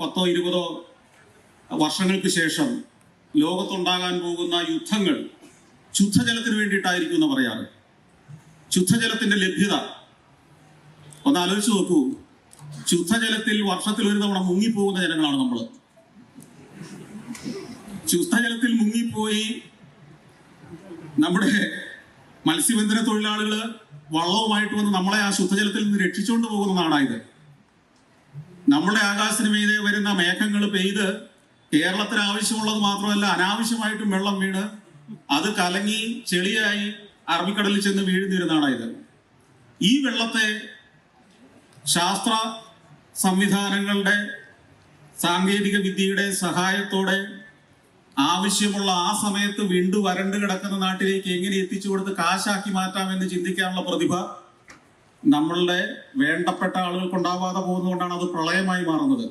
10-20 വർഷങ്ങൾക്ക് ശേഷം ലോകത്തുണ്ടാകാൻ പോകുന്ന യുദ്ധങ്ങൾ ശുദ്ധജലത്തിന് വേണ്ടിയിട്ടായിരിക്കും എന്ന് പറയാറ്. ശുദ്ധജലത്തിന്റെ ലഭ്യത ഒന്ന് ആലോചിച്ച് നോക്കൂ. ശുദ്ധജലത്തിൽ വർഷത്തിൽ ഒരു തവണ മുങ്ങിപ്പോകുന്ന ജനങ്ങളാണ് നമ്മൾ. ശുദ്ധജലത്തിൽ മുങ്ങിപ്പോയി നമ്മുടെ മത്സ്യബന്ധന തൊഴിലാളികൾ വള്ളവുമായിട്ട് വന്ന് നമ്മളെ ആ ശുദ്ധജലത്തിൽ നിന്ന് രക്ഷിച്ചുകൊണ്ട് പോകുന്ന നാടായത്. നമ്മുടെ ആകാശത്തിന് മീതെ വരുന്ന മേഘങ്ങൾ പെയ്ത് കേരളത്തിന് ആവശ്യമുള്ളത് മാത്രമല്ല അനാവശ്യമായിട്ടും വെള്ളം വീണ് അത് കലങ്ങി ചെളിയായി അറബിക്കടലിൽ ചെന്ന് വീഴുന്നൊരു നാടായത്. ഈ വെള്ളത്തെ ശാസ്ത്ര സംവിധാനങ്ങളുടെ സാങ്കേതിക വിദ്യയുടെ സഹായത്തോടെ ആവശ്യമുള്ള ആ സമയത്ത് വീണ്ടും വരണ്ട് കിടക്കുന്ന നാട്ടിലേക്ക് എങ്ങനെ എത്തിച്ചു കൊടുത്ത് കാശാക്കി മാറ്റാമെന്ന് ചിന്തിക്കാനുള്ള പ്രതിഭ നമ്മളുടെ വേണ്ടപ്പെട്ട ആളുകൾക്കുണ്ടാവാതെ പോകുന്നതുകൊണ്ടാണ് അത് പ്രളയമായി മാറുന്നത്.